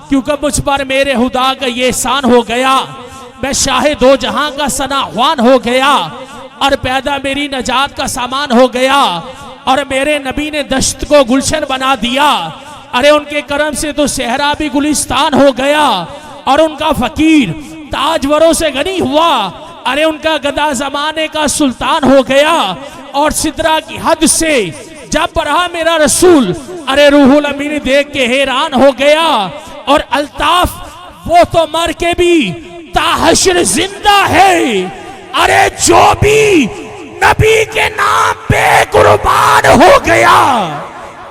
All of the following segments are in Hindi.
क्योंकि मुझ पर मेरे खुदा का ये एहसान हो गया, मैं शाहे दो जहां का सनाख्वान हो गया और पैदा मेरी नजात का सामान हो गया। और मेरे नबी ने दश्त को गुलशन बना दिया। अरे उनके करम से तो सहरा भी गुलिस्तान हो गया और उनका फकीर ताजवरों से गनी हुआ। अरे उनका गदा जमाने का सुल्तान हो गया। और सिदरा की हद से जब बढ़ा मेरा रसूल, अरे रूहुल अमीन देख के हैरान हो गया। और अल्ताफ वो तो मर के भी ताहशर जिंदा है। अरे जो भी नबी के नाम पे कुर्बान हो गया,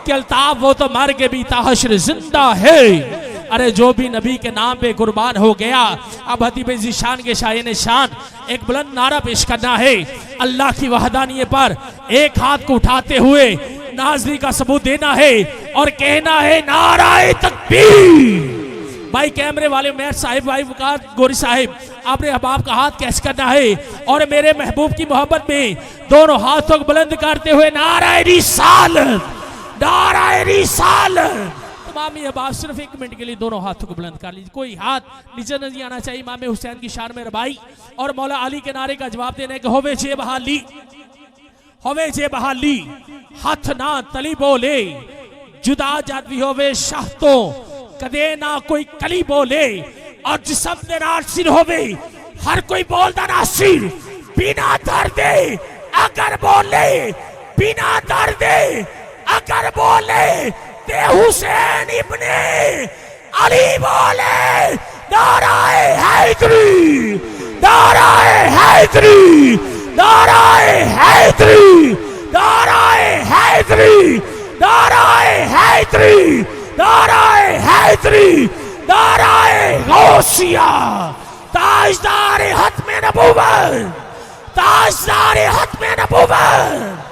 कि अल्ताफ वो तो मर के भी ताहशर जिंदा है। अरे जो भी नबी के नाम पे कुर्बान हो गया। अब हतीब ज़ीशान के शायने शान एक बुलंद नारा पेश करना है अल्लाह की वहदानियत पर, एक हाथ को उठाते हुए नाज़री का सबूत देना है और कहना है नाराए तकबीर। भाई कैमरे वाले मेयर साहिब, भाई वकार गोरी साहिब, आपने अहबाब का हाथ कैच करना है और मेरे महबूब की मोहब्बत में दोनों हाथों को बुलंद करते हुए नाराए रिसालत, नाराए रिसालत। इमाम अहबाब सिर्फ एक मिनट के लिए दोनों हाथों को बुलंद कर लीजिए, कोई हाथ नीचे नहीं आना चाहिए। इमाम हुसैन की शान में रबाई और मौला अली के नारे का जवाब देने के होवे जे बहाली, होवे जे बहाली, हाथ ना तली बोले, जुदा जादवी होवे शाह तो कदे ना कोई कली बोले। और जिसम दे नासिर होवे हर कोई बोलदा नासिर, बिना दर्दे अगर बोले, बिना दर्दे अगर बोले ते हुसैन इब्ने अली बोले नाराए हैदरी, नाराए हैदरी, नाराए हैदरी, नाराए हैदरी, नाराए हैदरी, नाराए हैदरी, नाराए गौसिया। ताजदार हत्मे नबूवत, ताजदार हत्मे नबूवत।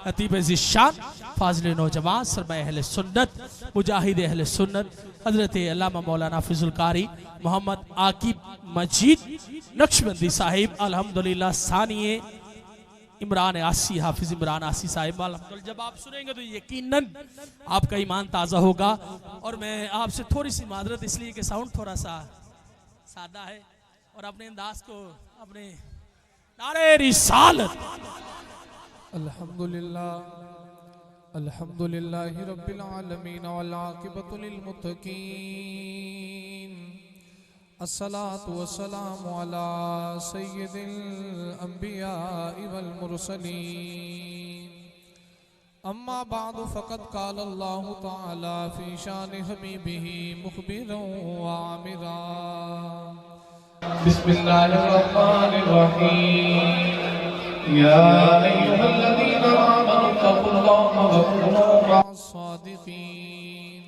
हतीब ज़ीशान फाज़िल नौजवान सरमाए अहले सुन्नत, मुजाहिद अहले सुन्नत हजरत अल्लामा मौलाना फजल कारी मोहम्मद आकिब मजीद नक्शबंदी साहिब अल्हम्दुलिल्लाह सानिए इमरान आसी, हाफिज इमरान आसी साहिब अल्हम्दुलिल्लाह। जब आप सुनेंगे तो यकीनन आपका ईमान ताज़ा होगा। और मैं आपसे थोड़ी सी मादरत इसलिए कि साउंड थोड़ा सा सादा है और अपने अंदाज को अपने नारे रिसालत। अल्हम्दुलिल्लाह, अल्हम्दुलिल्लाहि रब्बिल आलमीन वल आक़िबतु लिल मुत्तक़ीन। अस्सलातु वस्सलामु अला सय्यिदिल अंबियाइ वल मुरसलीन। अम्मा बादु फ़क़द क़ाल अल्लाहु तआला फ़ी शानि हबीबिही मुख़बिरन व आमिरा। बिस्मिल्लाहिर्रहमानिर्रहीम। या अय्युहल्लज़ीना आमनु तक़ुल्लाहा व कूनू मअस-सादिक़ीन।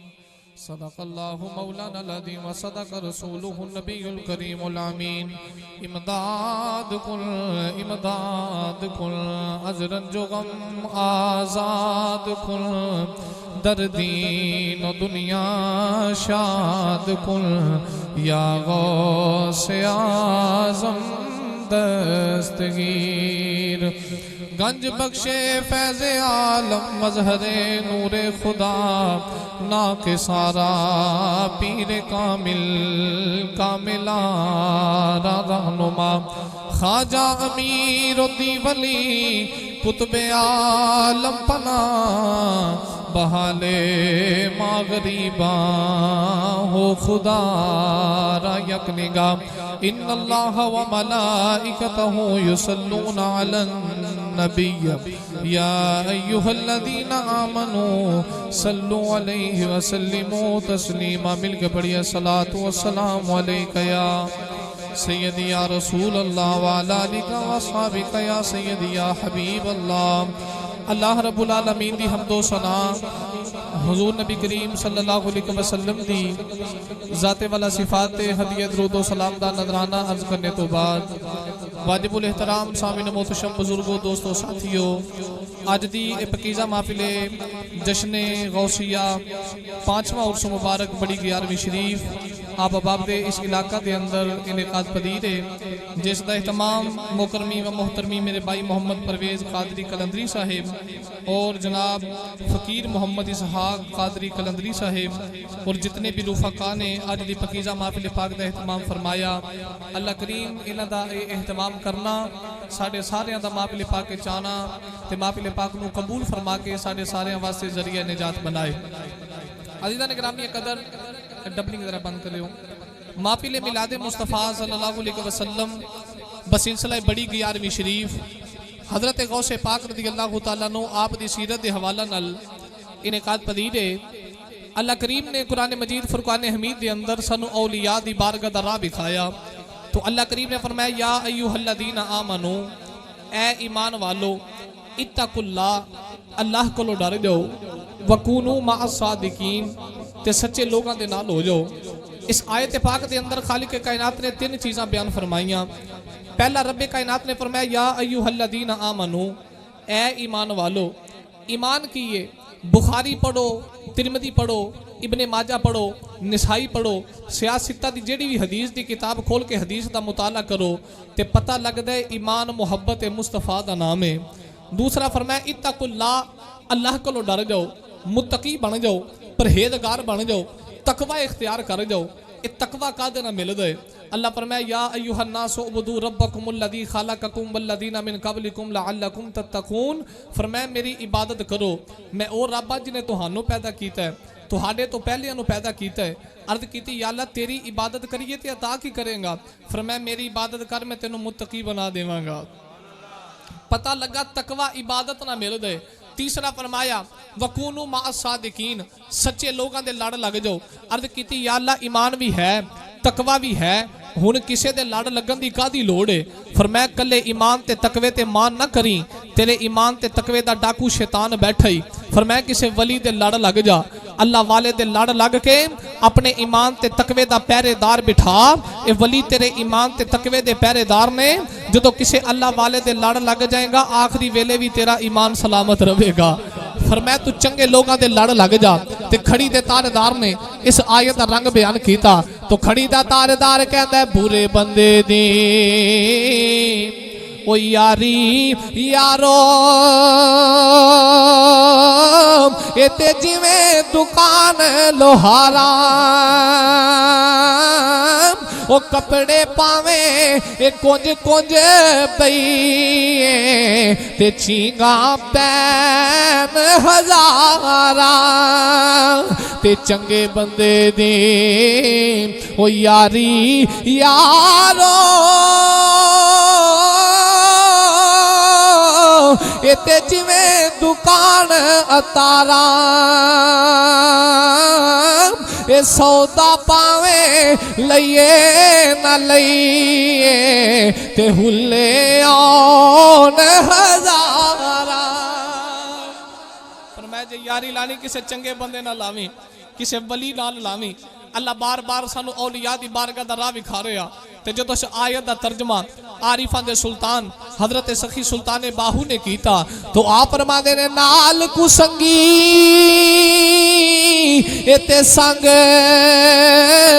सदक़ल्लाहु मौलाना अल-अज़ीम व सदक़ रसूलुहु नबियुल करीमुल अमीन। इमदाद कुल, इमदाद कुल, अज़रन जो गम आज़ाद कुल, दर्दीन दुनिया शाद कुल, या गौसे आज़म दस्तगीर। गंज बख्शे फैज़े आलम मज़हरे नूरे खुदा, ना के सारा पीर कामिल कामिला रहनुमा। ख्वाजा अमीर दीवली कुतुबे आलम पना, बहाले मागरीबा हो खुदा रा यक निगाह। इन्नल्लाह व मलाइकतहु युसल्लूना अलन नबिय्य या अय्युहल्लज़ीना आमनू सल्लु अलैहि व सल्लिमू तस्लीमा। मिलके पढ़िए सलातु व सलाम अलैका या सय्यदी या रसूल अल्लाह व अला आलिका व अस्हाबिका या सय्यदी या हबीब अल्लाह। अल्लाह रब्बुल आलमीन दी हमदो सना हुजूर नबी करीम सल्लल्लाहु अलैहि वसल्लम दी ज़ाते वाला सिफात हदिया दरूद व सलाम दा नजराना अर्ज करने तो बाद वाजिबुल एहतराम सामीन मोहतरम बुजुर्गों दोस्तों साथियों, अज दी पकीज़ा महफिले जश्न गौसिया 5वां उर्स मुबारक बड़ी 11वीं शरीफ आप अबाब दे इस इलाका के अंदर इनेकाद पदीर है, जिसका एहतमाम मोकरमी व मोहतरमी मेरे भाई मोहम्मद परवेज़ कादरी कलंदरी साहिब और जनाब फ़कीर मोहम्मद इसहाक कादरी कलंदरी साहिब और जितने भी रुफका ने अज दी पकीज़ा महफिल पाक का एहतमाम फरमाया। अल्लाह करीम इन्हां दा एहतमाम करना साढ़े सारियां दा महफिल पाक के चाहना ते महफिल पाक नूं कबूल फरमा के साढ़े सारियां वास्ते जरिया निजात बनाए। अज़ीज़ान गिरामी कदर डबलिंग जरा बंद करियो। महफिल मिलाद मुस्तफ़ा सल्लल्लाहु अलैहि वसल्लम बसिलसिला बड़ी 11वीं शरीफ हज़रत गौसे पाक रज़ी अल्लाह तआला नो आप दी सीरत दे हवाला नाल इनेकाद पदीद है। अल्लाह करीम ने कुरान मजीद फुरकान हमीद के अंदर सानू औलिया दी बारगाह दा राह दिखाया। तो अल्लाह करीम ने फरमाया या अय्युहल्लज़ीना आमनू, ए ईमान वालो, इत्तकुल्लाह, अल्लाह कोलो डर जाओ, वकूनू मअस सादिकीन, ते सच्चे लोगों के नाल हो जाओ। इस आयत पाक के अंदर खालिक कायनात ने 3 चीज़ां बयान फरमाइयां। पहला रब्बे कायनात ने फरमाया या अय्युहल्लज़ीना आमनू, ए ईमान वालो। ईमान की ये बुखारी पढ़ो, तिरमिज़ी पढ़ो, इब्ने माजा पढ़ो, निसाई पढ़ो, सियासता की जेड़ी भी हदीस की किताब खोल के हदीस का मुताला करो तो पता लगता है ईमान मुहब्बत मुस्तफ़ा का नाम है। दूसरा फरमाया इत्तकुल्लाह, अल्लाह को डर जाओ, मुत्तकी बन जाओ, परहेजगार बन जाओ, तकवा इख्तियार कर जाओ। ये तकवा कादे ना मिलदा है। अल्लाह फरमाया या अय्युहन्नासु उबुदू रब्बकुमुल्लज़ी खलक़कुम वल्लज़ीना मिन क़ब्लिकुम लअल्लकुम तत्तक़ून। फरमाया मेरी इबादत करो, मैं और रब जिन्हें तुहानू पैदा कीता है, तुहाडे तो पहलियां नू पैदा कीता है। अर्ज कीती या अल्लाह तेरी इबादत करिए ते अता की करेगा? फरमाया मेरी इबादत कर, मैं तेनू मुत्तकी बना देवांगा। पता लगा तकवा इबादत ना मिलदा है। तीसरा फरमाया वकूनू मअस सादिकीन, सच्चे लोगों के लड़ लग जाओ। अर्ज की या अल्लाह ईमान भी है, तकवा भी है, हुण किसे दे लड़ लगन दी कादी लोड़ है? फरमाया कल्ले ईमान ते तकवे ते मान ना करी, तेरे ईमान ते तकवे दा डाकू शैतान बैठा ही। फरमाया किसे वली दे लड़ लग जा, अल्लाह वाले दे लड़ लग के अपने ईमान ते तकवे दा पहरेदार बिठा। ये वली तेरे ईमान ते तकवे दे पहरेदार ने। जो किसे अल्लाह वाले दे लड़ लग जाएगा आखिरी वेले भी तेरा ईमान सलामत रहेगा। फरमाया तू चंगे लोगों दे लड़ लग जा। ते खड़ी दे तारेदार ने इस आयत का रंग बयान किया। तो खड़ी दा तारेदार कहता है बुरे बंदे दी ओ यारी यारो, ये ते जिवें दुकान लोहारा, ओ कपड़े पावे ए कुंज कुंज पई ते चींगा पैन हजारा। ते चंगे बंदे दी ओ यारी यारो, ये ते जिवें दुकान अतारा, ये सौदा पावे लइए न लइए ते हुल्ले आउन हजारा। फरमाया जे यारी लानी किसे चंगे बंदे ना लावी, किसे वली नाल लावी। अल्लाह बार बार सानू औलिया दी बारगाह दा राह विखा रहा। ते जो आयत का तर्जमा आरिफा दे सुल्तान हजरत सखी सुल्तान बाहू ने किया तो आप फरमाते ने नाल कुसंगी इते संग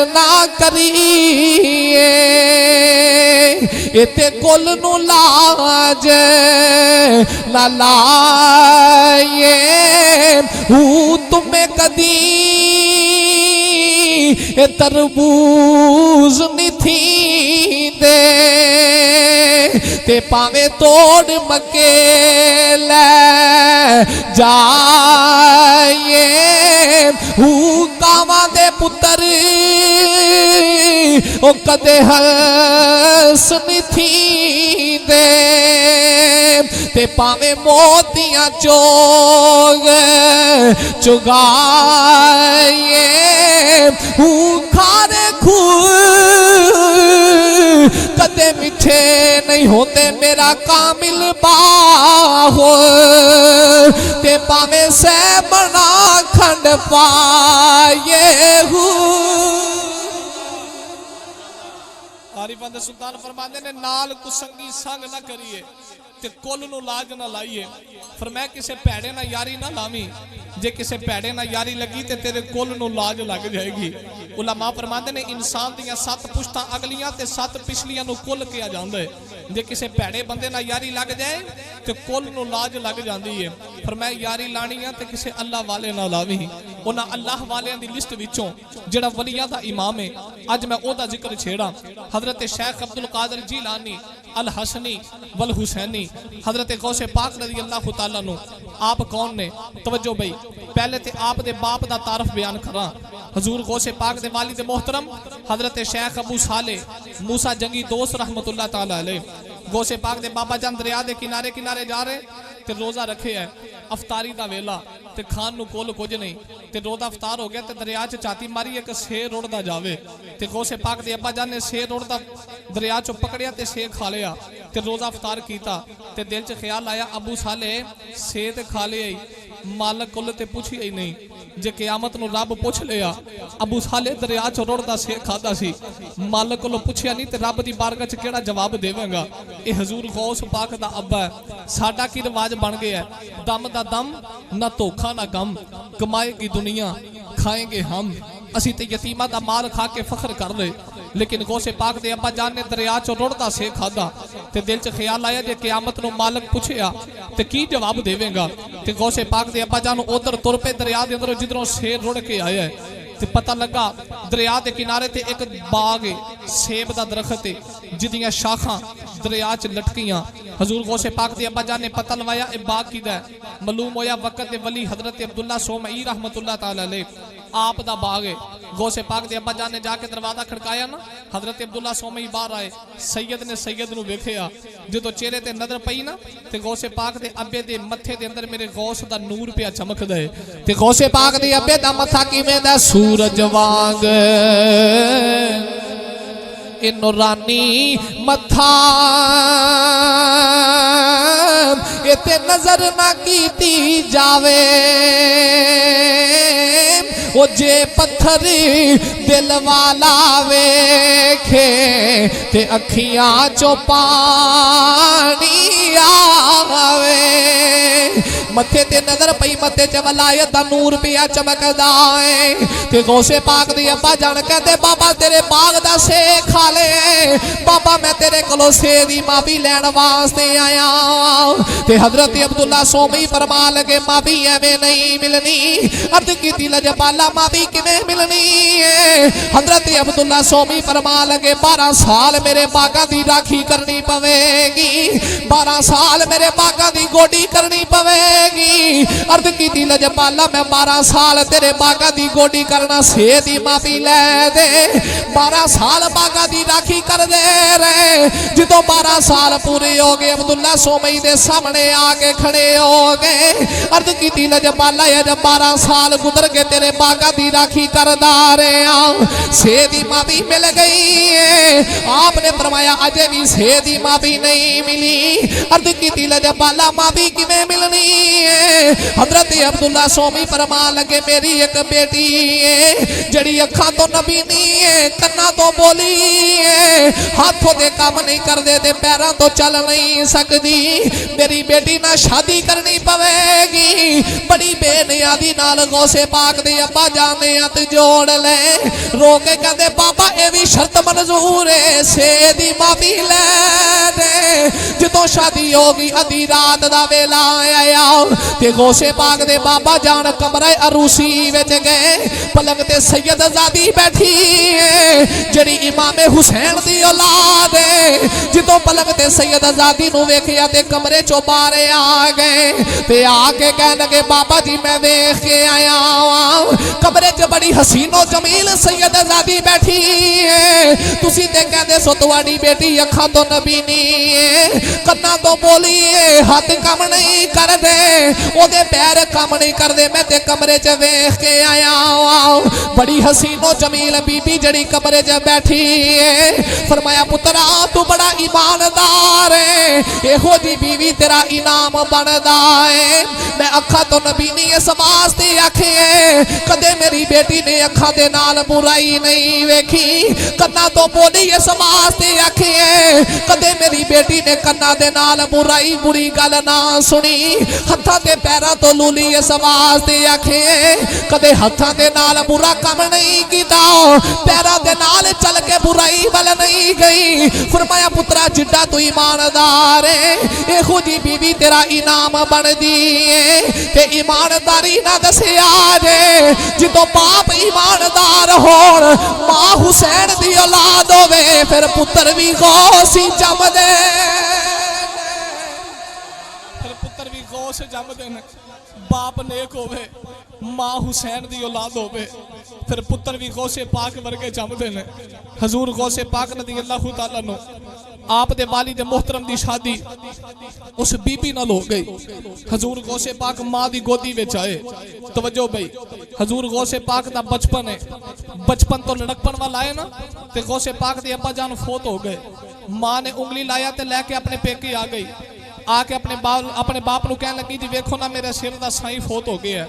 ना करिए, इते कुल नु लाज ना लाए, हूँ तुम्हें कदी तरबूज निथी दे ते पावे तोड़ मके ले जाए, हूँ कावा दे पुत्र ओ कदे हंस निथी दे ते पावे मोतियां चोग चुगाए, हूँ खारे खूह कदे मिठे नहीं होते मेरा कामिल बाहो ते पावे से बना खंड पाए हूँ। आरिफा दे सुल्तान फरमाते ने नाल कुसंगी संग ना करिए ते कुल नु लाज ना लाइए। फरमाया किसे भैड़े ना यारी ना लावी, जे किसे भैड़े ना यारी लगी ते तेरे कुल नु लाज लग जाएगी। उलमा फरमाते ने इंसान दियां 7 पुश्तां अगलियां ते 7 पिछलियां नु कुल किया जांदा है। जे किसी भैड़े बंदे नाल यारी लग जाए तो कुल नूं लाज लग जाती है। फरमाया यारी लानी है तो किसी अल्लाह वाले नाल लावी। उन्हां अल्लाह वालियां दी लिस्ट विचों जिहड़ा वलियां दा इमाम है, अज मैं ओहदा जिक्र छेड़ा। हजरत शेख अब्दुल कादिर जीलानी अल हसनी वल हुसैनी हजरत गौसे पाक रज़ी अल्लाह तआला नु। आप कौन ने? तवज्जो बई, पहले तो आप दे बाप दा तारफ बयान करा। हजूर गौसे पाक दे वालिद मोहतरम हजरत शेख अबू साले मूसा जंगी दोस्त रहमतुल्लाह ताला अलैह गौसे पाक दे बाबा जान दरिया दे किनारे किनारे जा रहे ते रोज़ा रखे है। अफतारी दा वेला ते खान नूं कोल कुछ नहीं ते रोज़ा अफतार हो गया ते दरिया च छाती मारी एक शेर रुड़दा जावे ते गौसे पाक दे अब्बा जान ने शेर रुड़दा दरिया चो पकड़िया ते शेर खा लिया ते रोज़ा अफतार कीता ते दिल च ख्याल आया अबू साले शेर ते खा लिया ही मालक कोल ते पुछिया ही नहीं। जे क़यामत नूं रब पुछ लिया अबू साले दरिया च रुड़दा शेर खादा सी, मालक कोलों पुछिया नहीं ते रब दी बारगाह च केड़ा जवाब देवेगा? ये हजूर गौस पाक दा अब्बा है। साडा की रिवाज बन गया है, दम दा दम ना धोखा ना गम, कमाएगी दुनिया खाएंगे हम। असी ते यतीमा दा माल खा के फखर कर ले, लेकिन गौसे पाक दे अब्बा जान ने दरिया चो रुड़दा शेर खादा ते दिल च ख्याल आया जे क़यामत नूं मालक पुछया ते की जवाब देवेगा? ते गौसे पाक दे अब्बा जान उधर तुर पे दरिया दे अंदरों जिधरों शेर रुड़ के आया है ते पता लगा दरिया के किनारे ते एक बाग है, सेब दा दरख्त है जिदियां शाखां दरिया च लटकियां। हजूर गौसे पाक दे अब्बा जान ने पता लवाया ए बाग किदा है। मालूम होया वक़्त दे वली हजरत अब्दुल्ला सोमई रहमतुल्लाह ताला अलैह आप दा बाग है। गौसे पाक दे अब्बा जान ने जाके दरवाजा खड़काया ना, हजरत अब्दुल्ला सोमई बाहर आए। सैयद ने सैयद नूं वेखिया, जो चेहरे ते नजर पई ना ते गौसे पाक दे अब्बे दे मत्थे दे अंदर मेरे गौस दा नूर पिया चमकदा है। ते गौसे पाक दे अब्बे दा मत्था किवें दा सूरज वांग ए नूरानी मत्था इते नजर ना कीती जावे। ओ जे पत्थरी दिल वाला वेखे ते अखियां चो पानी आवे। मथे ते नजर पई, मथे च वलायत दा नूर पिया चमकदा है। ते गौसे पाक दी अब्बा जान कहते बाबा तेरे बाग दा सेब खा ले। बाबा मैं तेरे कोलों सेब दी माफी लैण वास्ते आया। ते हजरत अब्दुल्ला सोमी फरमा लगे माफी एवें नहीं मिलनी। अर्ज कीती लजपाला माफी किवें मिलनी है? हजरत अब्दुल्ला सोमी फरमा लगे 12 साल मेरे बागा दी राखी करनी पवेगी, 12 साल मेरे बागा दी गोडी करनी पवेगी। अर्ज कीती लजपाला मैं 12 साल तेरे बागा दी गोडी करना, सेब दी माफी ले दे। 12 साल बागा दी राखी कर दे रहे। जो 12 साल पूरे हो गए अब्दुल्ला सोमई दे सामने आके खड़े हो गए। अर्ज कीती लजपाला जब 12 साल गुजर के तेरे बागा दी राखी करदा रहा, सेब दी माफी मिल गई है। आपने फरमाया अजे भी सेब दी माफी नहीं मिली। अर्ज कीती लजपाला माफी किवें मिलनी है? हजरत अब्दुल्ला सोमी फरमा लगे मेरी एक बेटी है जड़ी अखा तो नबीनी है, कन्ना तो बोली है, हाथों दे काम नहीं करदे ते पैरों तो चल नहीं सकती। मेरी बेटी ना शादी करनी पवेगी। बड़ी बेनियादी नाल गौसे पाक दे अब्बा जान ने हथ जोड़ ले, रो के कहते बाबा ये भी शर्त मंजूर है, सेब दी माफी ले दे। जो शादी होगी अधी रात दा वेला आया ते गौसे पाक दे बाबा जान कमरे अरूसी विच गए। पलंग ते सैयद ज़ादी बैठी है जड़ी इमामे हुसैन दी औलाद है। जो पलंग ते सैयद ज़ादी नूं वेखिया ते कमरे चो बाहर आ गए ते आके कह लगे बाबा जी मैं वेख के आया कमरे च बड़ी हसीनो जमील सैयद ज़ादी बैठी है। तुसी ते कहंदे सो तुहाडी बेटी अखां तो नबीनी है, कन्ना तो बोली है, हाथ काम नहीं करदे, ओदे पैर काम नहीं करदे। मैं ते कमरे च वेख के आया बड़ी हसीनो जमील बीबी जड़ी कमरे च बैठी है। फरमाया पुत्रा तू बड़ा ईमानदार है, एहो जी बीवी तेरा इनाम बनदा है। मैं अखा तो नबीनी इस वास्ते आखे कदे मेरी बेटी ने अखा दे नाल बुराई नहीं वेखी, कन्ना तो बोली इस वास्ते आखिए कदे मेरी बेटी ने कन्ना दे नाल बुराई बुरी गल ना सुनी, हत्थां ते पैरां तो लूली इस वास्ते आखिए कदे हत्थां दे नाल बुरा काम नहीं कीता, पैरां दे नाल चल के बुराई वाल नहीं गई। फरमाया पुत्रा जिड्डा तू ईमानदार है इहो जी बीवी तेरा इनाम बनदी है, ते ईमानदारी ना दसिया जे जिदों बाप ईमानदार होण मां हुसैन दी औलाद होवे फिर पुत्र भी गौसी जमदे, फिर पुत्र भी गौस जमदे ने। बाप नेक होवे मां हुसैन दी औलाद होवे फिर पुत्र भी गौसे पाक वर्गे जमदे ने। हजूर गौसे पाक रज़ी अल्लाह तआला नु आप दे वालिद मोहतरम दी शादी उस बीबी नाल हो गई। हजूर गौसे पाक मां दी गोदी विच आए। तवज्जो भाई, हजूर गौसे पाक दा बचपन है, बचपन तो लड़कपन वाला आए ना, ते गौसे पाक दे अब्बा जान फोत हो गए। मां ने उंगली लाया ते लैके अपने पेके आ गई, आके अपने बाप नूं कहन लगी जी वेखो ना मेरे सिर दा साईं फोत हो गया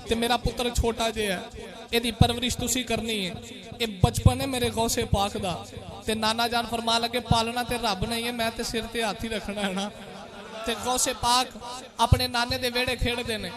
ते मेरा पुत्र छोटा जिहा है, इहदी परवरिश तुसी करनी है, ये बचपन है मेरे गौसे पाक दा। ते नाना जान फरमा लगे पालना ते रब नहीं है, मैं ते सिर ते हाथ ही रखना है ना। ते गौसे पाक अपने नाने दे वेड़े खेड़दे ने।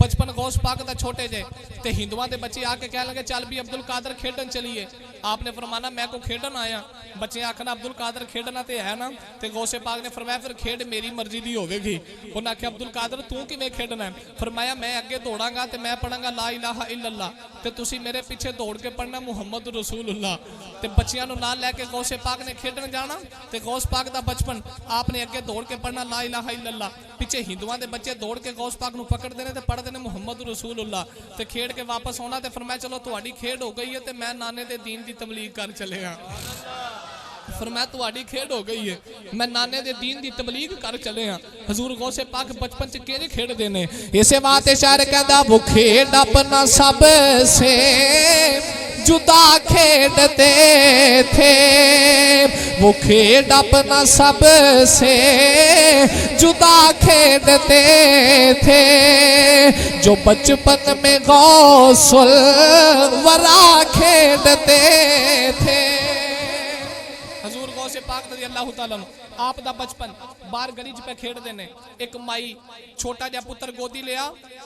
बचपन गौस पाक दा छोटे जे ते हिंदुआं दे बच्चे आके कह लगे चल भी अब्दुल कादर खेडन चलिए। आपने फरमाना मैं को खेडन आया, बच्चे आखना अब्दुल कादर खेडना ते है ना। ते गौसे पाक ने फरमाया फिर खेड मेरी मर्जी दी होवेगी। उन्हें आख्या अब्दुल कादर तू किवें खेडना है? फरमाया मैं अगे दौड़ांगा ते मैं पढ़ांगा ला इलाहा इल्लल्लाह, ते तुसी मेरे पीछे दौड़ के पढ़ना मुहम्मद रसूलुल्लाह। ते बच्चियां नूं नाल लैके गौसे पाक ने खेडन जाना, ते गौस पाक दा बचपन आपने अगे दौड़ के पढ़ना ला इलाहा इल्लल्लाह, पीछे हिंदुआं दे बच्चे दौड़ के गौस पाक नूं पकड़दे ने ते पढ़दे ने मुहम्मद रसूलुल्लाह। ते खेड के वापस आना ते फरमाया चलो तुहाडी खेड हो गई है ते मैं नाने दे दीन दी तबलीग कर चलिया। फरमाया तुहाडी खेड हो गई है, मैं नाने दे दीन दी तबलीग कर चले हाँ। हजूर गौसे पाक बचपन च केड़े खेडदे ने, इसे वास्ते शायर कहंदा वो खेड अपना सब से जुदा खेडते थे, वो खेड अपना सब से जुदा खेडते थे, जो बचपन में गौसुल वरा खेडते थे। हजूर गौसे पाक रज़ी अल्लाह तआला अन्हु आप दा बचपन बाहर गली च पे खेडदे ने। एक माई छोटा जिहा पुत्र गोदी लिया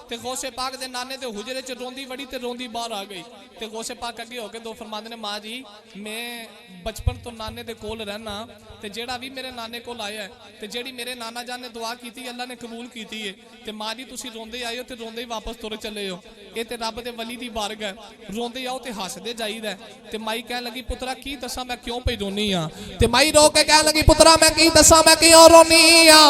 ते गौसे पाक दे नाने दे हुजरे च रोंदी वड़ी ते रोंदी बाहर आ गई। ते गौसे पाक अगे हो के दो फरमांदे ने मां जी मैं बचपन तो नाने दे कोल रहना, ते जेड़ा भी मेरे नाने कोल आया है ते जेड़ी मेरे नाना जान ने दुआ कीती अल्लाह ने कबूल कीती है, ते मां जी तुसी रोंदे आए हो ते रोंदे ही वापस तुर चले हो। ये ते रब दे वली दी बारगाह है, रोंदे आओ ते हसदे जाईदा है। ते माई कहन लगी पुत्रा की दसा मैं क्यों पई रोनी आ? ते माई रो के कहन लगी पुत्रा मैं की दसा मैं क्यों रोनी आ?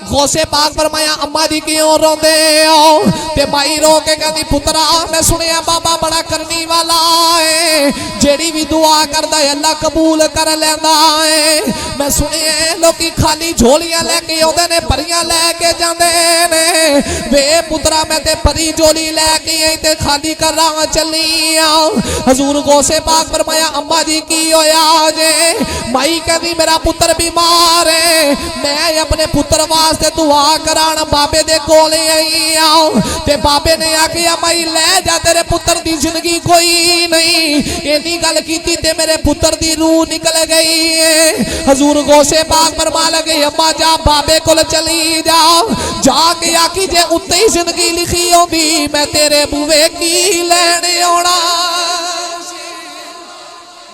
गौसे पाक फरमाया अम्मा जी क्यों रोंदे हो? ते माई रो के कहती पुत्रा मैं सुनिया बाबा बड़ा करनी वाला है, जेड़ी भी दुआ करदा है अल्लाह कबूल कर लैंदा है। मैं सुनिया लोकी खाली झोलियां लेके आउंदे ने परियां लेके जांदे ने, वे पुत्रा मैं ते परी झोली लेके आई ते खाली करां चली आ। हजूर गौसे पाक फरमाया अम्मा जी की होया जे? माई कहती मेरा पुत्र बीमार है, मैं अपने पुत्र वास्ते दुआ करान बाबे दे कोल आई आओ, ते बाबे ने आखिया माई ले जा तेरे पुत्र दी जिंदगी कोई नहीं। इन्नी गल कीती ते मेरे पुत्र दी रूह निकल गई है। हजूर गौसे पाक फरमा लगे अम्मा जा बाबे कोल चली जा, जाके आखी जे उत्ते ही जिंदगी लिखी होंदी मैं तेरे बूवे की लैने आउणा,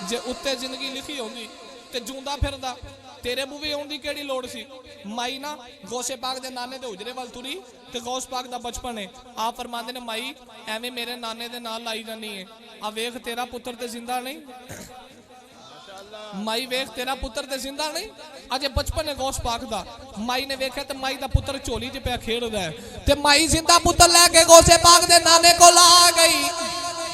जे उत्ते जिंदगी लिखी होंदी ते जूंदा फिरदा तेरे बूवे आउण दी केड़ी लोड़ सी? माई ना गौसे पाक दे नाने दे हुजरे वाल तुरी ते गौस पाक दा बचपन है। आप फरमांदे ने माई एवें मेरे नाने दे नाल लाई जानी है, आ वेख तेरा पुत्र ते जिंदा नहीं, माई वेख तेरा पुत्र ते जिंदा नहीं, अजे बचपन है गौस पाक दा। माई ने वेख्या ते माई दा पुत्र झोली च पे खेडदा है, ते माई जिंदा पुत्र लेके गौसे पाक दे नाने कोल आ गई।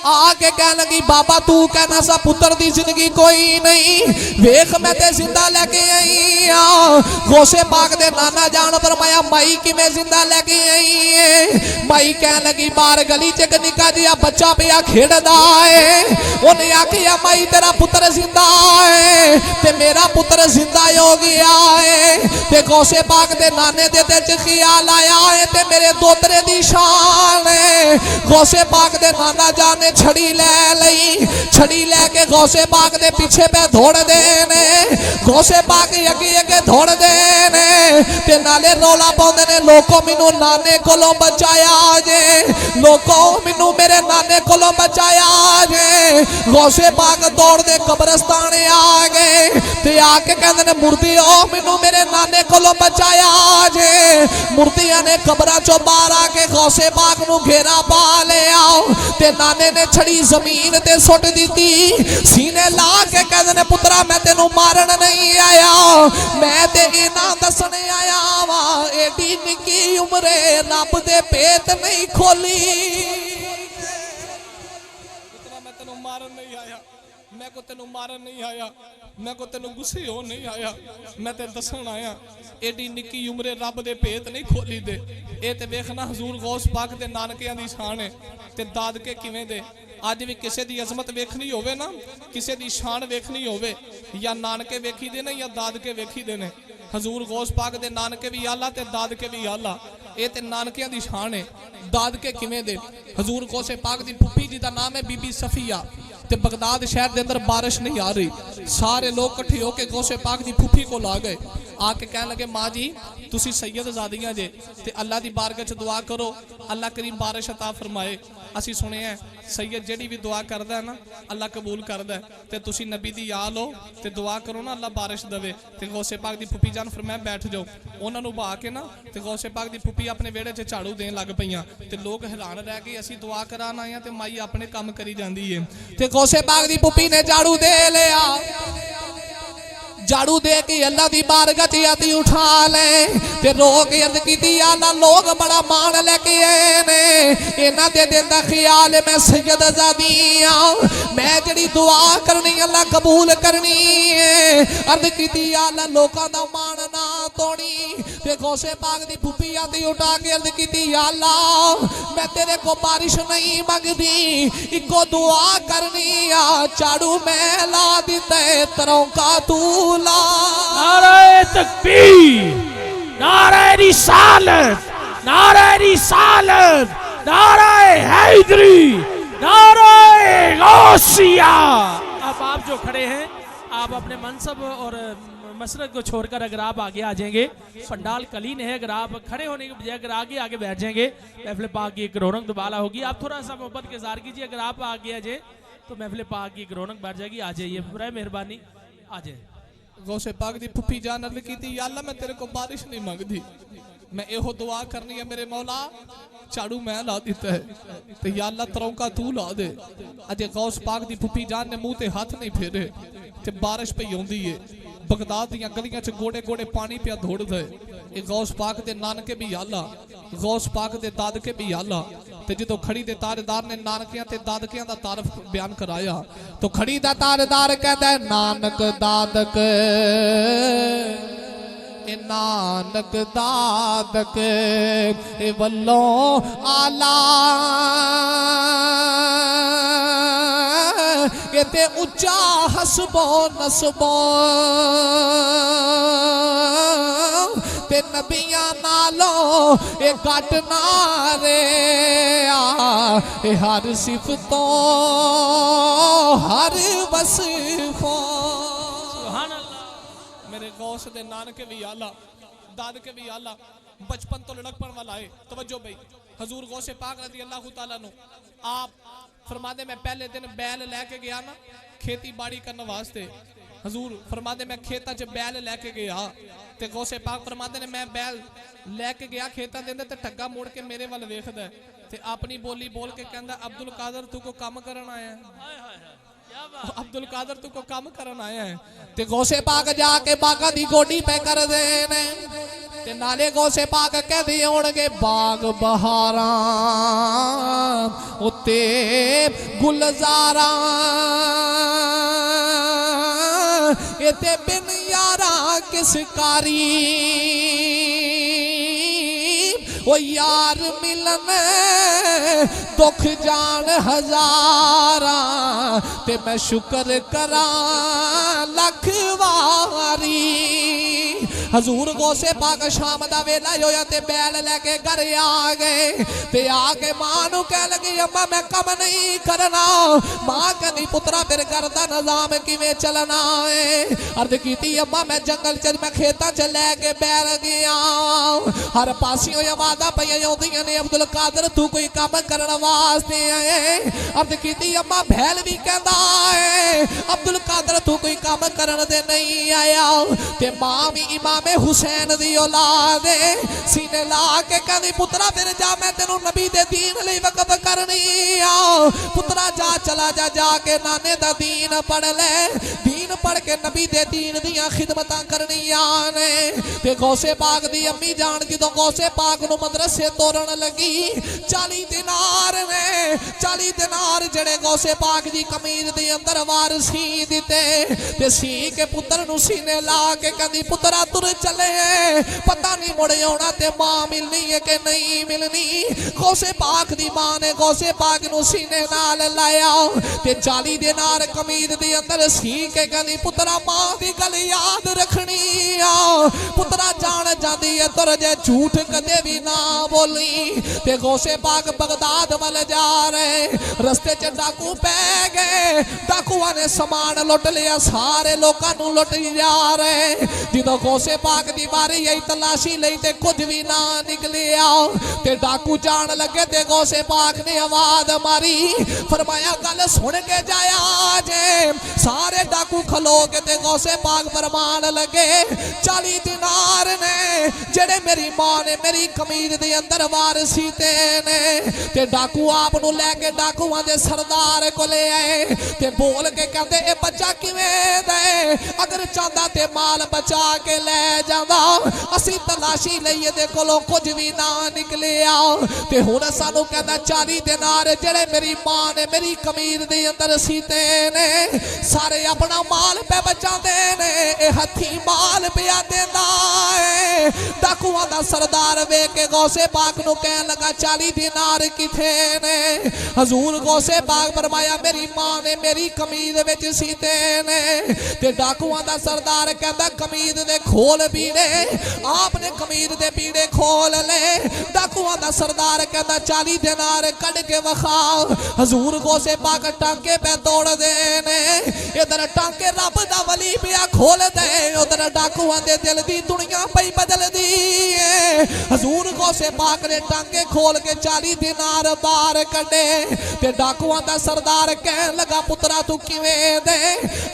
आके कह लगी बाबा तू कहना सा पुत्र दी जिंदगी कोई नहीं, वेख मैं ते जिंदा लेके आई आ। गौसे पाक दे नाना जान फरमाया माई किवें जिंदा लेके आई है? माई कह लगी बाहर गली च एक निक्का जिहा बच्चा पिया खेडदा है, उन्हें आखिया माई तेरा पुत्र जिंदा है, ते मेरा पुत्र जिंदा हो गया है। ते गौसे पाक दे नाने दे दिल च ख्याल आया है ते मेरे दोतरे दी शान है। गौसे पाक दे नाना जान ने छड़ी ले लई गई छड़ी लैके गौसे पाक दे पीछे पे दौड़ दे ने गौसे पाक अगे अगे दौड़ दे ने ते नाले रौला पाउंदे ने लोको मैनू नाने कोलों बचाया जे लोको मैनू मेरे नाने कोलों बचाया जे गौसे पाक दौड़ दे कब्रस्तान आ गए ते आके कहंदे ने मुर्दियो मैनू मेरे नाने कोलों बचाया जे मुर्दियां ने कब्रां चों बाहर आके गौसे पाक नू घेरा पा लिया ते नाने ने छड़ी जमीन ते सुट दी सीने ला के कहंदे ने पुत्रा मैं तेनू मारन नहीं आया मैं ते इना दसने आया वा एडी निकी उम्रे रब दे पेत नहीं खोली पुत्रा मैं तेनू मारन नहीं आया मैं को तेनू मारन नहीं आया मैं को तेनू गुस्से हो नहीं आया मैं ते दसन आया एडी निकी उम्रे रब दे भेत नहीं खोली दे ए ते वेखना हजूर गौस पाक दे नानकियां दी शान है ते दादके किवें दे अज भी किसी दी अजमत वेखनी होवे ना किसी दी शान वेखनी होवे या नानके वेखी दे ने या दादके वेखी दे ने हजूर गौस पाक दे नानके भी आला ते दादके भी आला ए ते नानकियां दी शान है दादके किवें दे हजूर गौसे पाक दी फुफी जी दा नाम है बीबी सफिया ते बगदाद शहर के अंदर बारिश नहीं आ रही सारे लोग इकट्ठे होके गौसे पाक की फुफी को ला गए आके कहने लगे माँ जी तुसी सैयद ज़ादियाँ जे ते अल्लाह की बारगाह च दुआ करो अल्लाह करीम बारिश अता फरमाए असी सुने हैं सैयद जेड़ी भी दुआ करता है ना अल्लाह कबूल करता है ते तुसी नबी दी या लो ते दुआ करो ना अल्लाह बारिश देवे ते गौसे पाक की फुफी जान फरमाया बैठ जाओ उन्होंने बहा के ना ते गौसे पाक की फुफी अपने वेड़े च झाड़ू देन लग पईयां ते लोग हैरान रह गए असी दुआ करान आए ते माई अपने काम करी जाती है ते गौसे पाक की फुफी ने झाड़ू दे लिया झाड़ू दे के अल्लाह की बारगाह च हथ उठा ले ते रोक अर्ज की आला लोग बड़ा मान लेके आए ने इन्हां दे दिल दा ख्याल मैं सैयद ज़ादी हां मैं जड़ी दुआ करनी अल्लाह कबूल करनी है अर्ज की आला लोकां दा मान ना तोड़ी ते गौसे पाक दी फुफी हथ उठा के अर्ज की आला मैं तेरे को बारिश नहीं मंगदी इको दुआ करनी आ झाड़ू मैं ला दिता तरों का तू नारे तकबीर नारे रिसालत नारे हैदरी नारे गौसिया। अब आप जो खड़े हैं आप अपने मनसब और मसरत को छोड़कर अगर आप आगे आ जाएंगे पंडाल कलीन है अगर आप खड़े होने के बजाय अगर आगे बैठ जाएंगे महफिल पाक की एक रौनक दोबारा होगी। आप थोड़ा सा मोहब्बत के इज़हार कीजिए अगर आप आगे आ जाए तो महफिल पाक की एक रौनक बढ़ जाएगी। आ जाइए बुरा मेहरबानी आ जाए। गौसे पाक दी फुफी जान अर्ज की अल्लाह मैं तेरे को बारिश नहीं मंगदी मैं एहो दुआ करनी है मेरे मौला झाड़ू मैं ला दिता है तो या अल्लाह तरौका तू ला दे। अजे गौस पाक दी फुफी जान ने मुंह ते हाथ नहीं फेरे ते बारिश पई आउंदी है बगदाद दियां गलियां च गोडे गोडे पानी पिया दौड़दा है। ये गौस पाक दे नानके भी आला गौस पाक दे दादके भी आला ते जो खड़ी दे तारेदार ने नानकियां ते दादकियां दा तारफ बयान कराया तो खड़ी दा तारेदार कहता है नानक दादक ए नानक दादक ए वल्लों आला ये ते उच्चा हसबो नसबो ते नबियां नालों ए घट नारे ए हर सिफतों हर वसफों सुभान अल्लाह। मेरे गौस दे नानके भी आला दादके भी आला बचपन तो लड़कपन वाला है। तवज्जो भाई हजूर गौसे पाक रज़ी अल्लाह तआला नु आप फरमाते मैं पहले दिन बैल लैके गया ना खेती बाड़ी करने वास्ते हजूर फरमाते मैं खेता च बैल लैके गया ते गौसे पाक फरमाते ने मैं बैल लैके गया खेता दे अंदर ते ठग्गा मुड़ के मेरे वाल वेखदा ते अपनी बोली बोल के कहंदा अब्दुल कादर तू को काम करन आया है अब्दुल कादर तू को काम करन आया है ते गौसे पाक जाके बागा दी गोडी पे कर दे ने ते नाले गौसे पाक कहदे होणगे बाग बहारा उत्ते गुलजारा इते बिन यारा किस कारी ओ यार मिलन दुख जान हजारा ते मैं शुक्र करा लख वारी हजूर गौसे पाक शाम दा वेला होया ते बैल लेके घर आ गए ते आके मां नू कह लगी अम्मा मैं कम नहीं करना। मां कहनी पुत्रा फिर घर दा निजाम किवें चलना है। अर्ज कीती अम्मा मैं जंगल च मैं खेतां च लैके बैल गया हर पासियों आवाज़ां पईयां आउंदियां ने अब्दुल कादर तू कोई काम करन वास्ते आए। अर्ज कीती अम्मा बैल भी कहंदा है अब्दुल कादर तू कोई काम करन दे नहीं आया। ते मां भी इमाम हुसैन दी औलाद सीने ला के कहनी पुत्रा फिर जा मैं तेनू नबी दे दीन लई वक़्फ करनी आ। पुत्रा जा चला जा जाके नाने दा दीन पढ़ ले। दीन पढ़ के नबी दे दीन दियां खिदमतां करनियां ने। ते गौसे पाक दी अम्मी जान जदों गौसे पाक नू मदरसे तोरन लगी 40 दिनार ने 40 दिनार जड़े गौसे पाक दी कमीज दे अंदर वार सी दिते ते सी के पुत्र नू सीने ला के कहंदी पुत्रा तुर चले पता नहीं मुड़ आउणा ते मां मिलनी है कि नहीं मिलनी। गौसे पाक दी मां ने गौसे पाक नू सीने नाल लाया ते 40 दिनार कमीज दे अंदर सी के कहंदी पुत्रा मां दी गल याद रखनी आ। पुत्रा जान जांदी है तुर जे झूठ कदे भी ना बोली। ते गौसे पाक बगदाद वाल जा रहे रस्ते च डाकू पै गए। डाकुआं ने समान लुट लिया सारे लोकां नू लुट जा रहे। जदों गौसे पाक दी बारी आई तलाशी लई ते कुछ भी ना निकलिया ते डाकू जान लगे ते गौसे पाक ने आवाज मारी फरमाया गल सुन के जाया जे। सारे डाकू खलो के ते गौसे पाक फरमान लगे 40 दिनार ने जेड़े मेरी मां ने मेरी कमीज दे अंदर वार सीते ने। ते डाकू आप नू लेके डाकुआं दे सरदार कोले आए ते बोल के कहते ए बच्चा किवें दे अगर चाहता ते माल बचा के ले जांदा असी तलाशी लईए दे कोलों कुछ भी ना निकलिया ते हुण सानू कहंदा 40 दिनार जेड़े मेरी मां ने मेरी कमीज दे अंदर सीते ने सारे अपना माल पे बचाते ने ए हथी माल पिया देंदा है। डाकुआं दा सरदार वेख के गौसे पाक नू कहन लगा 40 दिनार किथे ने। हजूर गौसे पाक फरमाया मेरी मां ने मेरी कमीज विच सीते ने। ते डाकुआं दा सरदार कहंदा कमीज दे खोल बीड़े आपने कमीज दे बीड़े खोल ले। डाकुआं दा सरदार कहंदा 40 दिनार कढ़ के वखाओ। हजूर गौसे पाक टांके पे तोड़ दे ने इधर टांके रब दा वली पिया खोल दे उधर डाकुआं दे दिल दी दुनिया पई बदल दी। हजूर गौसे पाक ने टांके खोल के 40 दिनार बाहर कढ़े ते डाकुआं दा सरदार कहन लगा पुत्रा तू किवें दे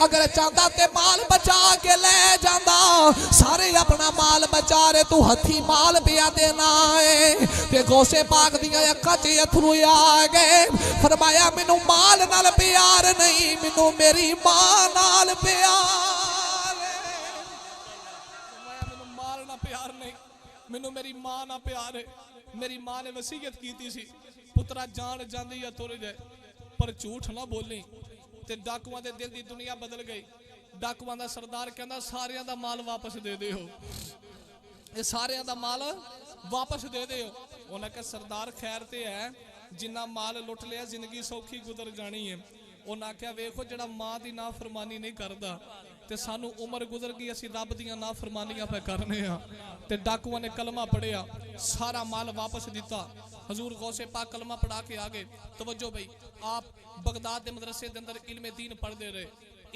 अगर चाहता ते माल बचा के ले जांदा सारे अपना माल बचा रे तू हथी माल पिया देना है। ते गौसे पाक दियां अखां च अथरू आ गए फरमाया मैनू माल नाल प्यार नहीं मैनू मेरी मां नाल प्यार मैनू माल ना प्यार नहीं मैनू मेरी मां ना प्यार है। मेरी मां ने वसीयत की सी पुत्रा जान जांदी या तुर जाए पर झूठ ना बोली। ते डाकुआं दे दिल दी दुनिया बदल गई। डाकुआं दा सरदार कहंदा सारियां दा माल वापस दे दिओ ये सारियां दा माल वापस दे दिओ। उन्हें कहा सरदार खैर ते है जिन्ना माल लुट लिया जिंदगी सौखी गुजर जानी है। उन्हें आख्या वेखो जड़ा मां दी ना फरमानी नहीं करता ते सानू उम्र गुजर गई असी रब दियां ना फरमानियां पे करने आ। ते डाकुआं ने कलमा पढ़िया सारा माल वापस दिता। हजूर गौसे पाक कलमा पढ़ा के आ गए। तवज्जो भाई आप बगदाद के मदरसे के अंदर इल्मे दीन पढ़ते रहे।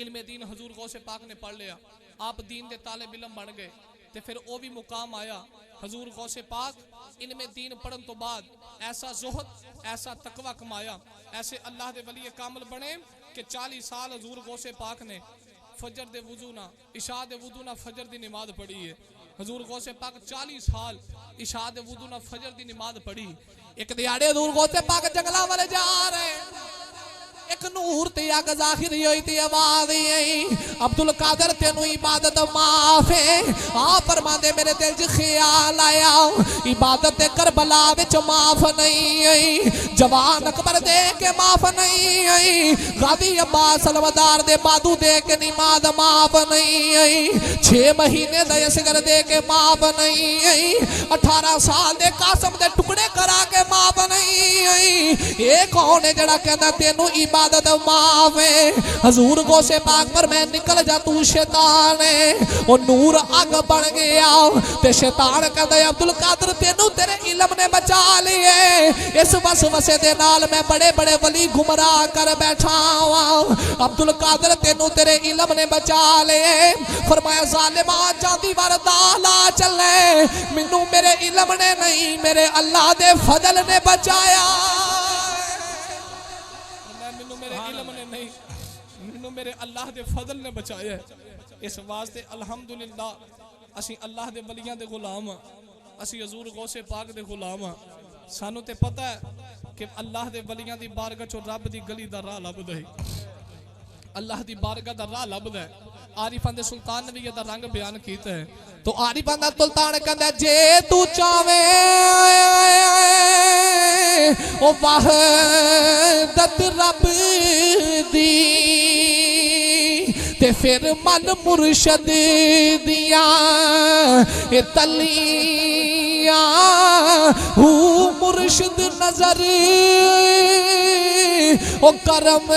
इल्मे दीन हजूर गौसे पाक ने पढ़ लिया आप दीन के तालिब इल्म बन गए। ते फिर वो भी मुकाम आया हजूर गौसे पाक इल्मे दीन पढ़न तो बाद ऐसा ज़ुहद ऐसा तकवा कमाया ऐसे अल्लाह दे वली कामिल बने कि 40 साल हजूर गौसे पाक ने फजर दे वुजू ना इशा दे वुजू ना फजर दी नमाज पढ़ी है। हजूर गौसे पाक 40 साल इशा दे वुजू ना फजर दी नमाज पढ़ी। एक दिहाड़े हजूर गौसे पाक जंगला वाले जा रहे एक नूर ते अग जाहिर होई ते आवाज आई अब्दुल कादर तेनू इबादत माफ है। आ फरमांदे मेरे दिल च ख्याल आया इबादत ते करबला विच माफ नहीं आई जवान अकबर दे के माफ नहीं आई गाजी अब्बास अलवदार दे बादू दे के नमाज माफ नहीं आई 6 महीने दा असगर दे के माफ नहीं आई 18 साल दे कासम दे टुकड़े करा के माफ नहीं आई। ये कौन है जड़ा कहंदा तेनू इबादत माफ है। हजूर गौसे पाक पर मैं निकल जा तू शैतान है। वो नूर अग बन गया ते शैतान कहता है अब्दुल कादर तेनू तेरे इल्म ने बचा लिए। इस वसवसे दे नाल मैं बड़े बड़े वली गुमराह कर बैठा हुआ। अब्दुल कादर तेनू तेरे इल्म ने बचा लिए। फरमाया जालिमा चांदी वरदा ला चले, मैनू मेरे इल्म ने नहीं मेरे अल्लाह दे फजल ने बचाया। मैनू मेरे इल्म ने नहीं मैनू मेरे अल्लाह दे फजल ने बचाया। इस वास्ते अल्हम्दुलिल्लाह असी अल्लाह दे वलियां दे गुलाम हां, असी हजूर गौसे पाक दे गुलाम हां। सानू ते पता है कि अल्लाह दे वलियां दी बारगाह चो रब दी गली दा राह लभदा है, अल्लाह दी बारगाह दा राह लभदा है। आरिफां दे सुल्तान ने भी ये रंग बयान किया है। तो आरिफां दा सुल्तान कहंदा जे तू चावे ओ वहदत रब दी ते फिर मन मुर्शद दिया ए तलिया हू मुर्शद नजर ओ करम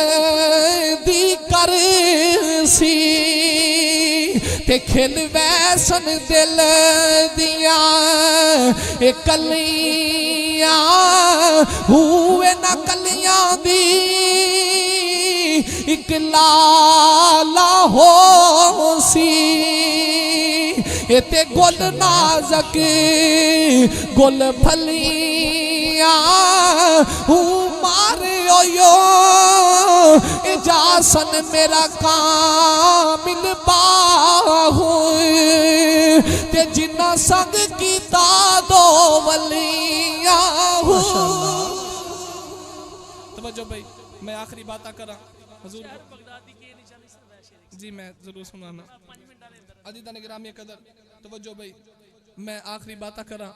दी कर सी ते खिल वैसन दिल दिया ए कलियां हुए ना कलियां दी एक लाला हो सी ते गुल नाजक गुल फलियां मारे यो इजासन मेरा कामिल बाहु ते जिन्ना संग कीता दो वलियां हो। तवज्जो भाई मैं आखिरी बात करा हजूर जी मैं जरूर सुनाना अजीज़ान गिरामी कदर। तवज्जो भाई मैं आखिरी बात करा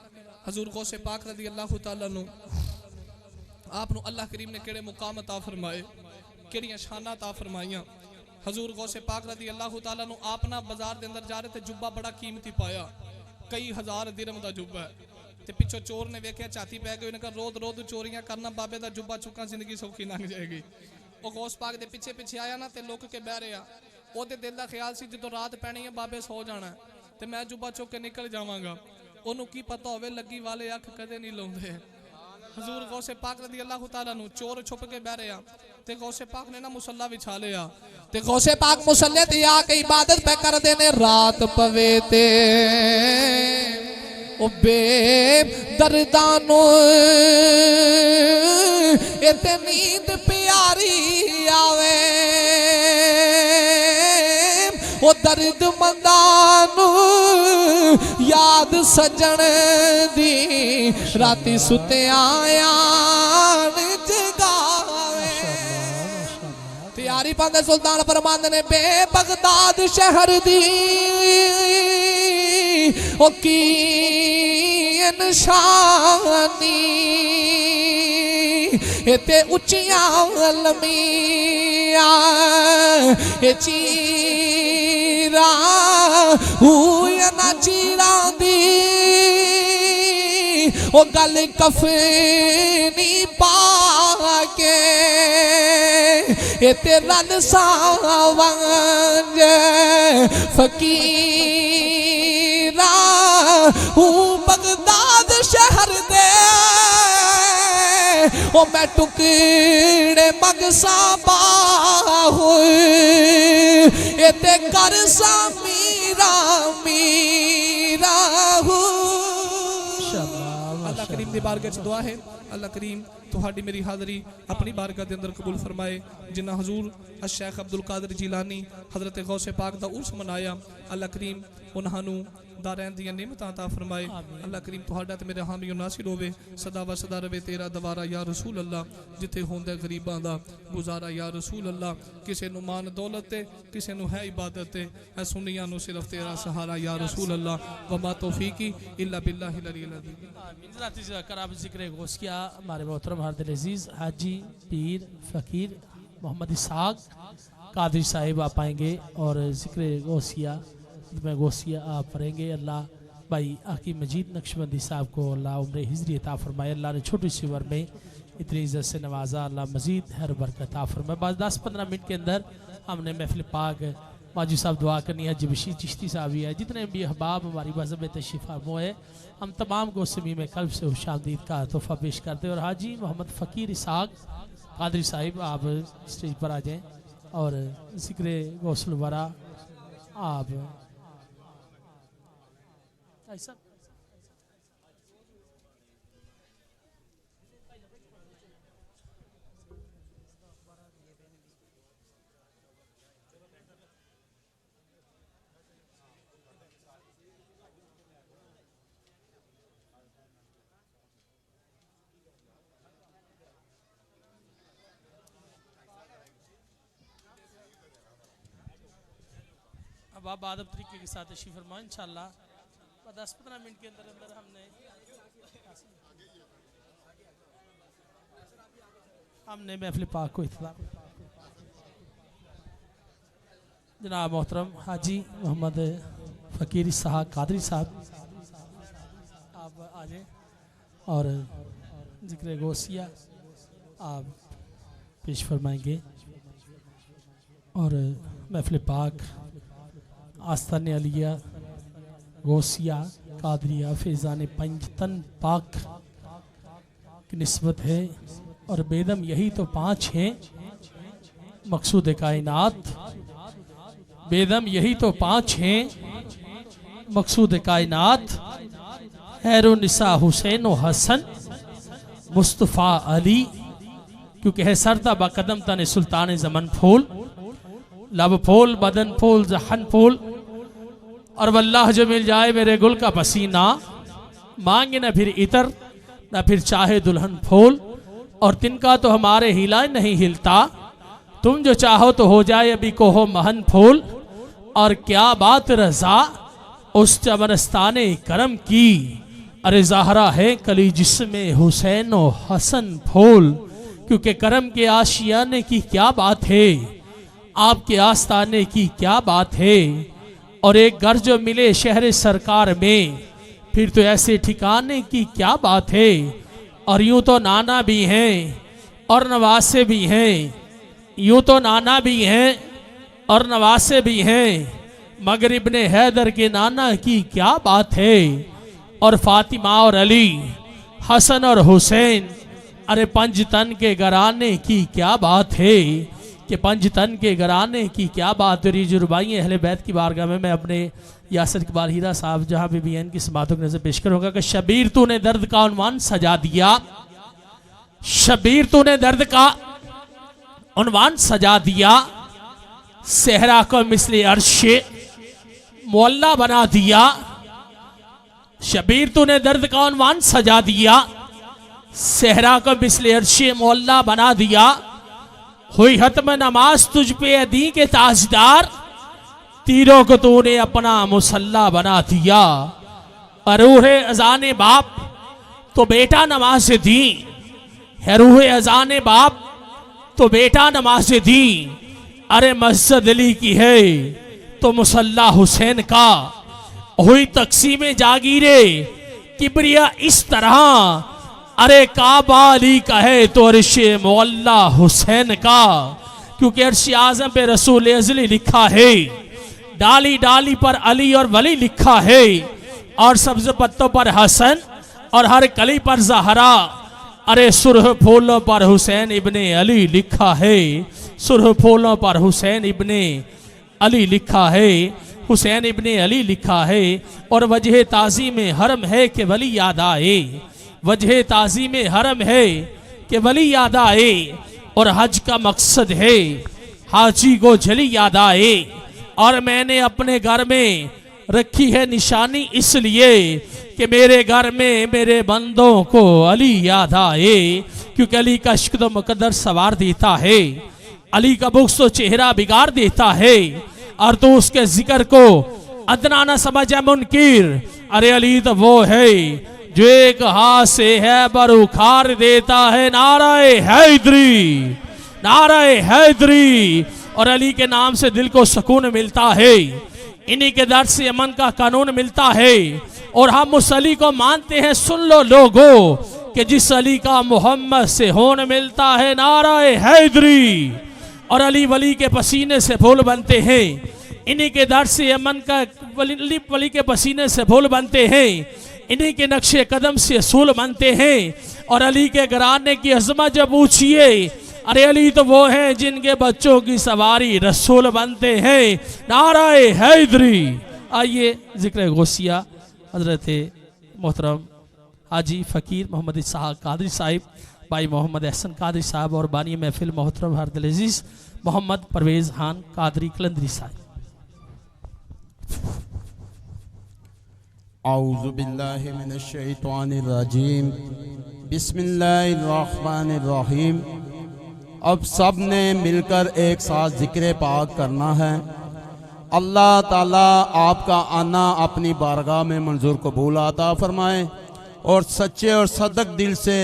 हजूर गौसे पाक रज़ी अल्लाह तआला नु आप अल्लाह करीम ने केड़े मुकाम अता फरमाए, केड़ियां शानां अता फरमाइयां। हजूर गौसे पाक रज़ी अल्लाह तआला नु आप ना बाजार दे अंदर जा रहे थे, जुब्बा बड़ा कीमती पाया, कई हजार दिरहम दा जुब्बा है ते पिछो चोर ने वेख्या छाती पै गई, उन्हें कहा रोज रोज चोरियां करना, बाबे दा जुब्बा चुका जिंदगी सौखी लंघ जाएगी। वो गौस पाक दे पिछे पिछे आया ना ते लुक के बह रहा। ਉਹਦੇ दिल का ख्याल सी जो रात पैनी है बाबे सो जाना तो मैं जुब्बा चुक के निकल जावांगा। ਉਹਨੂੰ की पता होवे लगी वाले अख कदे नहीं लाउंदे। हजूर गौसे पाक रज़ी अल्लाह तआला नु चोर छुप के बह रहा ते गौसे पाक ने ना मुसल्ला बिछा लिया ते गौसे पाक मुसल्ले ते आके इबादत पे कर देने। रात पवे ते ओ बे दर्दानो इते नींद प्यारी आवे ओ दर्द मंदानू याद सजन दी राती सुते आया जगावे। तैयारी पांदे सुल्तान फरमांदे ने बे बगदाद शहर दी ओ की निशानी इते उचियां लमियां ए चीरा हुए ना चीरा दी ओ गल कफनी पाके इते रन सावंज फकीरा हूँ बगदाद शहर दे ओ मैं टुकड़े मगसा बाहु इते कर सा मीरा मीरा हूँ। अल्लाह करीम दी बारगाह च दुआ है अल्लाह करीम तुहाडी मेरी हाज़री अपनी बारगाह के अंदर कबूल फरमाए। जिन्ना हजूर शेख अब्दुल कादिर जिलानी हजरत गौसे पाक दा उर्स मनाया अल्लाह करीम उन्हानू दारैन दियां नेमतां अता फरमाए। अल्लाह करीम तुहाडा ते मेरे हामी नासिर होवे सदा व सदा रवे तेरा दवारा या रसूल अल्लाह। जिथे होंदा गरीबां दा गुजारा या रसूल अल्लाह। किसे नु मान दौलत ते किसे नु है इबादत ते ऐ सुनियां नु सिर्फ तेरा सहारा या रसूल अल्लाह। व मा तौफीकी इल्ला बिल्लाहिल अलील अज़ीम। कर आप जिक्र गौसिया हमारे मोहतरम हरदिल अजीज़ हाजी पीर फ़कीर मोहम्मद इसाक कादरी साहिब आप आएंगे और जिक्र गौसिया में गौसिया आप पढ़ेंगे। अल्लाह भाई आकी मजीद नक्शबंदी साहब को अल्लाह उम्र हिजरी अता फरमाए। अल्लाह ने छोटी सी उम्र में इतनी इज्जत से नवाजा। अल्लाह मजीद हर बरकत अता फरमाए। बस 10-15 मिनट के अंदर हमने महफिल पाक माजी साहब दुआ करनी है, जबशी चिश्ती साहब भी है, जितने भी अहबाब हमारी मज़हब में तशरीफ़ फरमा है, हम तमाम को समी में कल्ब से खुशामदीद का तोहफ़ा पेश करते हैं। और हाजी मोहम्मद फ़कीर इसहाक़ कादरी साहिब आप स्टेज पर आ जाएँ और ज़िक्र गौसल वरा आप ऐसा अब आप आदब तरीके के साथ तशरीफ़ फरमा इंशाअल्लाह। 10-15 मिनट के अंदर अंदर हमने महफिल पाक को इत्तलाम। जनाब मोहतरम हाजी मोहम्मद फ़कीर इसहाक़ कादरी साहब आप आ जाएँ और ज़िक्र गौसिया आप पेश फरमाएंगे। और महफिल पाक आस्तान अलिया गौसिया कादरिया फैज़ान पंजतन पाक की निस्बत है। और बेदम यही तो 5 हैं मकसूद कायनात, बेदम यही तो 5 हैं मकसूद कायनात, हैरो निसा हुसैन व हसन मुस्तफ़ा अली। क्योंकि है सरदा बकदम तने सुल्तान ज़मन फूल, लब फूल बदन फूल जहन फूल, और वल्लाह जो मिल जाए मेरे गुल का पसीना, मांगे न फिर इतर न फिर चाहे दुल्हन फूल। और तिनका तो हमारे हिला नहीं हिलता, तुम जो चाहो तो हो जाए अभी को हो महन फूल। और क्या बात रजा उस चमनस्ताने करम की, अरे ज़हरा है कली जिसमें हुसैन व हसन फूल। क्योंकि करम के आशियाने की क्या बात है, आपके आस्ताने की क्या बात है। और एक घर जो मिले शहर सरकार में, फिर तो ऐसे ठिकाने की क्या बात है। और यूं तो नाना भी हैं और नवासे भी हैं, यूं तो नाना भी हैं और नवासे भी हैं, मगर इब्ने हैदर के नाना की क्या बात है। और फातिमा और अली हसन और हुसैन, अरे पंजतन के घराने की क्या बात है। कि पंजतन के घराने की क्या बात है। जुर्बाई अहले बैत की बारगाह में मैं अपने यासर इकबाल हीरा साहब जहाँ भी हैं इनकी समातों की नजर पेश करूँगा कि शबीर तूने दर्द का उन्वान सजा दिया, शबीर तूने दर्द का उन्वान सजा दिया, सहरा को मिसले अर्शे मोल्ला बना दिया। शबीर तूने दर्द का उन्वान सजा दिया, सहरा को मिसले अर्शे मोल्ला बना दिया। हुई हतम नमाज तुझ पे अदी के ताजदार, तीरों को तूने अपना मुसल्ला बना दिया। अरूहे अजाने बाप तो बेटा नमाज दी, है रूहे अजाने बाप तो बेटा नमाज दी। अरे मस्जिद अली की है तो मुसल्ला हुसैन का, हुई तकसीम जागीरे किबरिया इस तरह, अरे काबा अली का है तो अर्शे मौला हुसैन का। क्योंकि अर्शे आज़म पे रसूल अज़ली लिखा है, डाली डाली पर अली और वली लिखा है, और सब्ज पत्तों पर हसन और हर कली पर ज़हरा। अरे सुरह फूलों पर हुसैन इब्ने अली लिखा है, सुरह फूलों पर हुसैन इब्ने अली लिखा है, हुसैन इब्ने अली लिखा है। और वजह ताज़ीम हरम है कि वली याद आए, वजह ताज़ीम हरम है कि वली याद आए। और हज का मकसद है हाजी को जली याद आए। और मैंने अपने घर में रखी है निशानी इसलिए कि मेरे घर में मेरे बंदों को अली याद आए। क्योंकि अली का इश्क तो मुकद्दर सवार देता है, अली का बुग़्ज़ तो चेहरा बिगाड़ देता है। और तो उसके जिक्र को अदना न समझे मुनकिर, अरे अली तो वो है जो एक हाथ से है पर उखाड़ देता है। नाराए हैदरी, नाराए हैदरी। और अली के नाम से दिल को सुकून मिलता है, इन्हीं के दर्द से अमन का कानून मिलता है। और हम उस अली को मानते हैं, सुन लो लोगो कि जिस अली का मोहम्मद से होन मिलता है नाराए हैदरी, और अली वली के पसीने से फूल बनते हैं, इन्हीं के दर से यमन का वली के पसीने से फूल बनते हैं, इन्हीं के नक्शे कदम से असूल बनते हैं। और अली के घराने की अजमत जब पूछिए, अरे अली तो वो हैं जिनके बच्चों की सवारी रसूल बनते हैं, नाराए हैदरी। आइए जिक्र गौसिया हजरत मोहतरम हाजी फ़कीर मोहम्मद इसहाक़ कादरी साहिब, भाई मोहम्मद अहसन कादरी साहब और बानी महफिल मोहतरम हरदिल अजीज़ मोहम्मद परवेज़ खान कादरी कलंदरी साहिब। औज़ु बिल्लाहि मिनश शैतानिर रजीम, बिस्मिल्लाहिर रहमानिर रहीम। अब सब ने मिलकर एक साथ जिक्र पाक करना है। अल्लाह ताला आपका आना अपनी बारगाह में मंजूर कबूल आता फरमाए और सच्चे और सदक दिल से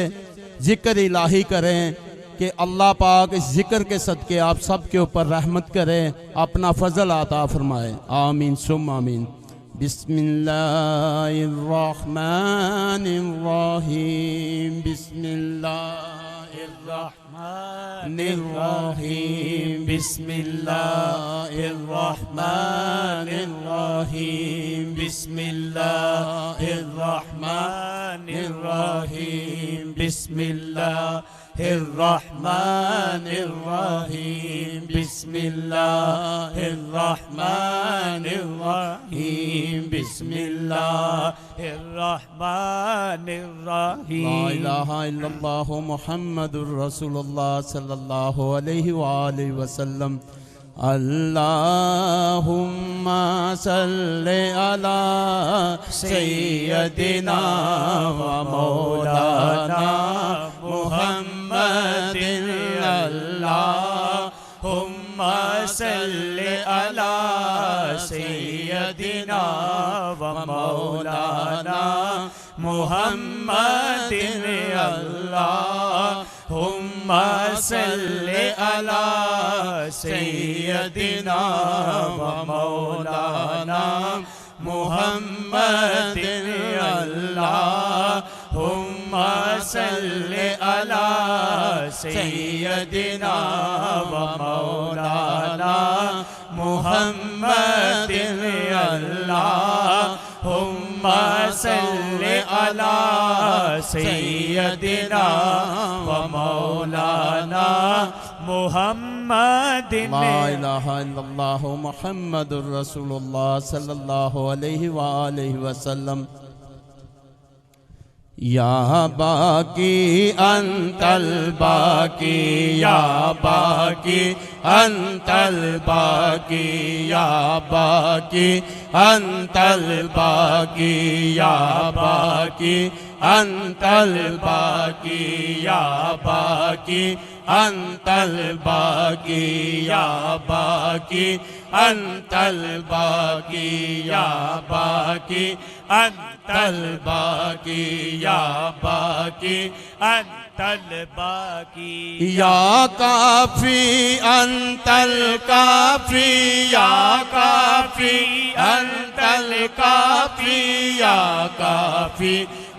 जिक्र इलाही करें कि अल्लाह पाक इस जिक्र के सदके आप सब के ऊपर रहमत करें, अपना फजल आता फरमाए। आमीन सुम आमीन। बिस्मिल्लाहिर रहमानिर रहीम, बिस्मिल्लाहिर रहमानिर रहीम, बिस्मिल्लाहिर रहमानिर रहीम, बिस्मिल्लाहिर रहमानिर रहीम, बिस्मिल्लाहिर रहमानिर रहीम, बिस्मिल्लाहिर रहमानिर रहीम, बिस्मिल्लाहिर रहमानिर रहीम। ला इलाहा इल्लल्लाह मुहम्मदुर रसूलुल्लाह सल्लल्लाहु अलैहि वालैहि वसल्लम। अल्लाहुम्मा सल्ले अला सय्यदिना व मौलाना मुहम्मदिन। अल्लाहुम्मा सल्ले अला सय्यदिना व मौलाना मुहम्मदिन। अल्लाहुम्मा सल्ले अला सय्यदिना व मौलाना मुहम्मदिन। अल्लाहुम्मा सल्ले अला सय्यदिना व मौलाना मुहम्मदिन। अल्लाहुम्मा सल्ले अला सय्यदिना व मौलाना मुहम्मदिन। ला इलाहा इल्लल्लाह मुहम्मदुर रसूलुल्लाह सल्लल्लाहु अलैहि वालैहि वसल्लम। या बाकी अंतल बाकी, या बाकी अंतल बाकी, या बाकी अंतल बाकी, या बाकी अंतल बाकी, या बाकी अंतल बाकी, या बाकी अंतल बाकी, या बाकी अंतल बाकी, या बाकी अंतल बाकी। या काफी अंतल काफी, या काफी अंतल काफी, या काफी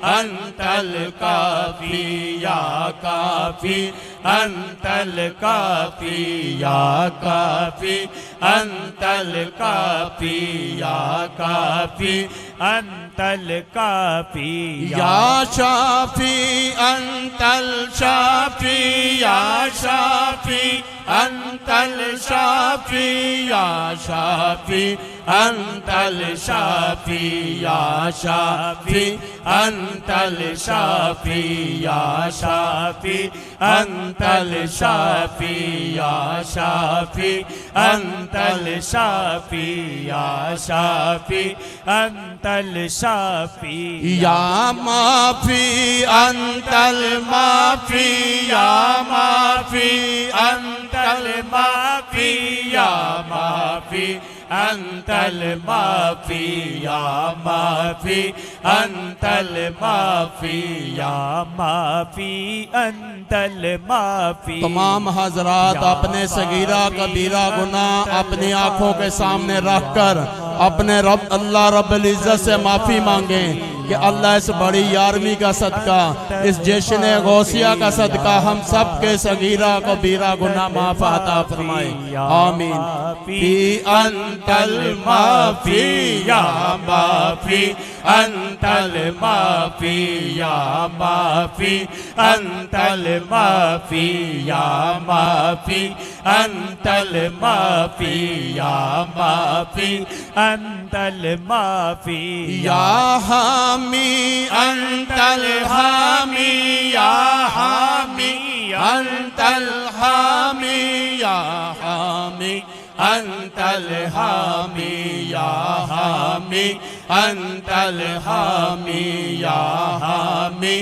अंतल काफी, या काफी अंतल काफी, या काफी अंतल काफी, या काफी अंतल काफी। या शाफी अंतल शाफी, या शाफी अंतल शाफी, या शाफी अंतल शाफी, या शाफी अंतल शाफी, या शाफी अंतल शाफी, या शाफी अंतल शाफी, या शाफी अंतल शाफी। या माफी अंतल माफी, या माफी अंतल माफी, या माफी अंतल माफी, या माफी अंतल माफी, या माफी अंतल माफी। तमाम हजरात अपने सगीरा कबीरा गुनाह अपनी आंखों के सामने रखकर अपने रब अल्लाह रब्बुल इज्जत से माफी मांगे कि अल्लाह इस बड़ी यारमी का सदका, इस जश्न गौसिया का सदका हम सब के सगीरा कबीरा गुनाह माफ अता फरमाए। आमीन। फी अंतल माफी या माफी, अंतल माफी या माफी, अंतल माफी या माफी, अंतल माफी या माफी, अंतल माफी या हामी, अंतल हामी या हामी, अंतल हामी या हामी, अंतल हामी या हामी, अंतल हामी या हामी,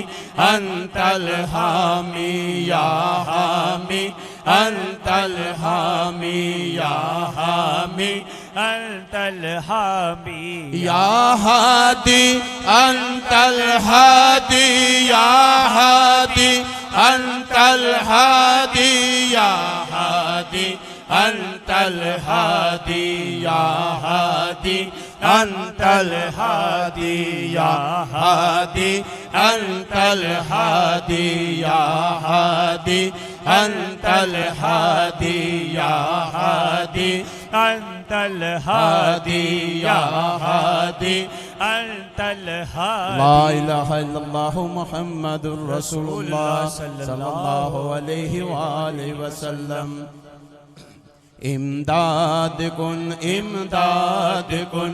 अंतल हामी या हामी, अंतल हामी या हामी, अंतल हामी या हादी, अंतल हादी या हादी, अंतल हादी या हादी, अंतल हादी या हादी, अंतल हादी या हादी, अंतल हादी या हादी, अंतल हादी या हादी, अंतल हादी या हादी। अंतल ला इलाहा इल्लल्लाहु मुहम्मदुर रसूलुल्लाह सल्लल्लाहु अलैहि वसल्लम। इमदाद कुन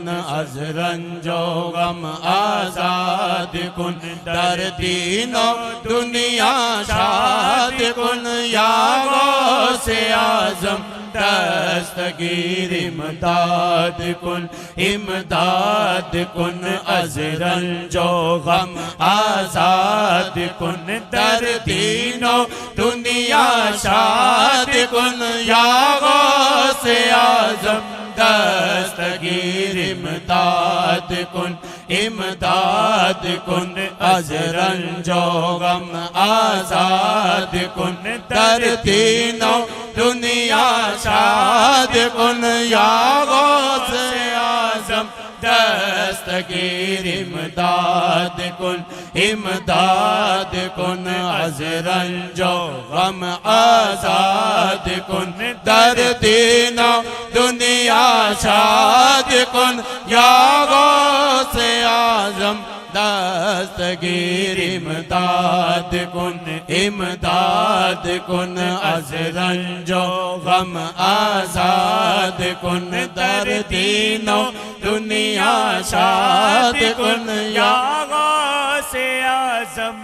अज रंजो गम आजाद कुन, दर दीनो दुनिया शाद कुन, या गौसे आजम दस्तगीर इमदाद कुन, इमदाद कुन अज रंजो गम आजाद कुन, दर दीनो दुनिया शाद कुन, या गौसे आजम दस्तगीर इमदाद कुन, इमदाद कुन अज रंजो गम आजाद कुन, दर दीनो दुनिया शाद कुन, या गौसे आजम दस्तगीर इमदाद कुन, इमदाद कुन अज रंजो गम आजाद कुन, दर दीनो दुनिया शाद कुन, या गौसे आजम दस्तगीर इमदाद कुन, इमदाद कुन अज रंजो गम आजाद कुन, दर दीनो दुनिया शाद कुन, या गौसे आज़म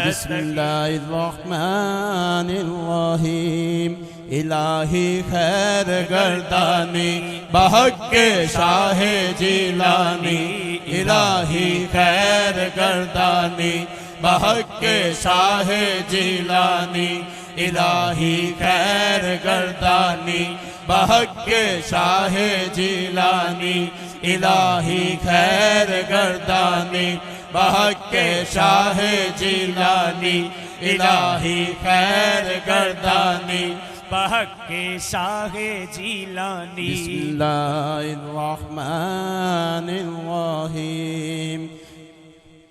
बिस्मिल्लाहिर्रहमानिर्रहीम। इलाही खैर गर्दानी बहक के शाहे जिलानी, इलाही खैर गर्दानी बहक के शाहे जिलानी, इलाही खैर गर्दानी बहक के शाहे जिलानी, इलाही खैर गर्दानी बहक के शाहे जिलानी, इलाही खैर गर्दानी बहक के शाहे जिलानी। बिस्मिल्लाहिर्रहमानिर्रहीम।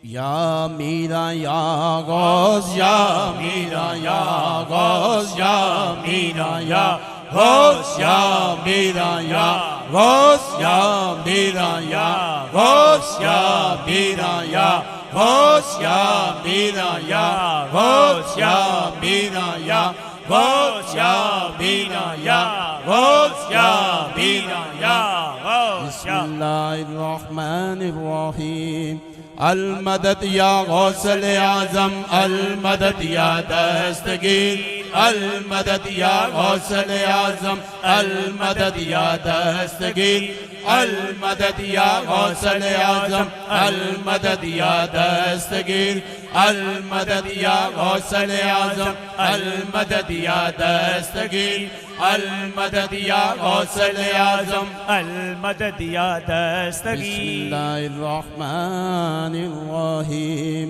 या मीरा या गौस, या मीरा या गौस, या मीरा या गौस, या मीरा या गौस, या मीरा या गौस, या मीरा या गौस, या मीरा या गौस, या मीरा या गौस, या मीरा या गौस, या मीरा या गौस। बिस्मिल्लाहिर्रहमानिर्रहीम। अल मदद या गौसल आज़म, अल मदद या दस्तगीर, अल मदद या गौसल आज़म, अल मदद या दस्तगीर, अल मदद या गौसल आज़म, अल मदद या दस्तगीर, अल मदद या गौसल आज़म, अल मदद या दस्तगीर, अल मदद या गौसल आज़म, अल मदद या दस्तगीर। बिस्मिल्लाहिर्रहमानिर्रहीम।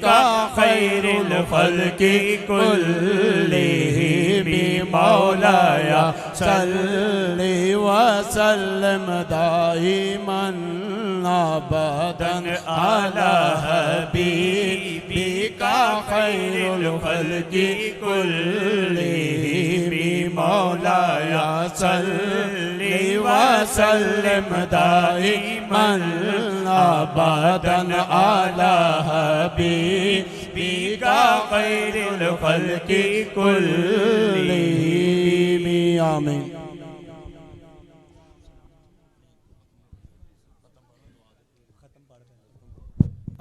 बिका खैरुल खल्क़ि कुल्लिहिम मौलाया सल्लि व सल्लिम दाइमन अबदन अला हबीबिका खैरुल खल्क़ि कुल्लिहिम मौलाया सल्लि व सल्लिम दाइमन अबदन अला हबीबिका खैरुल खल्क़ि कुल्लिहिम। आमीन।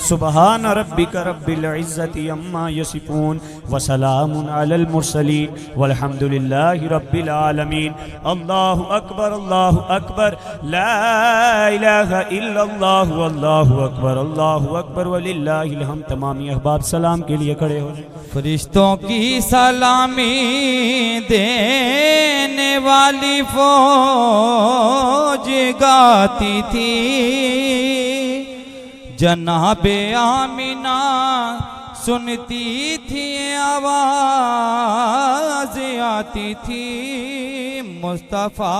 सुबहान रब्बिक रब्बिल इज्जति अम्मा यसिफून व सलामुन अलल मुरसलीन वल्हम्दुलिल्लाहि रब्बिल आलमीन। अल्लाहु अकबर ला इलाहा इल्लल्लाह अल्लाहु अकबर वलिल्लाहिल हम्द। तमामी अहबाब सलाम के लिए खड़े हो जाएं। फरिश्तों की सलामी देने वाली फौज गाती थी, जनाबे आमिना सुनती थी आवाज आती थी। मुस्तफ़ा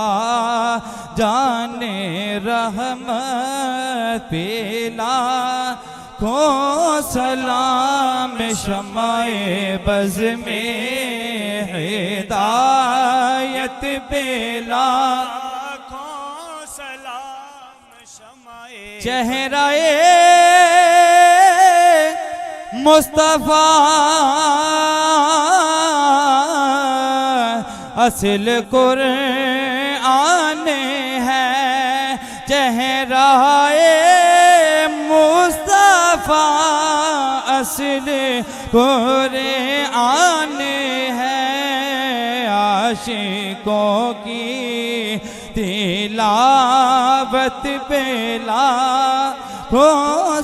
जाने रहमत पेला को सलाम शमाए बज़ में हिदायत बेला को सलाम शमाए चेहराए मुस्तफ़ा असल कुरआन है। चेहराए मुस्तफ़ा असल कुरआन है। आशिकों की तिलावत बेला को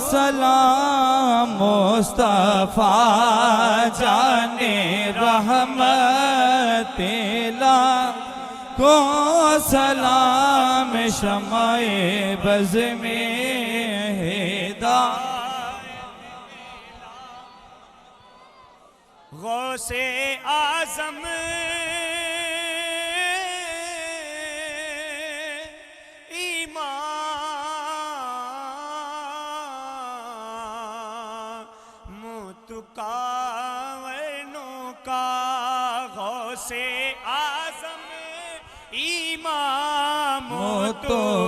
सलाम मुस्तफ़ा जाने रहमत पेला को सलाम शमाए बज़ में गौसे आज़म इमाम मुतकावनों का, गौसे आज़म इमाम मुतकावनों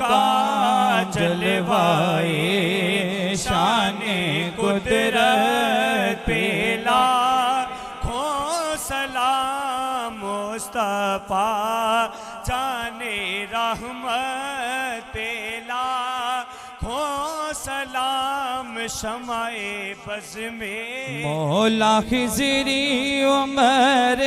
का जलवाए शाने कुदरत पेला खो सलाम मुस्तफ़ा जाने रहमत पेला खो सलाम शमाए बज़ में। मौला खिज़री उमर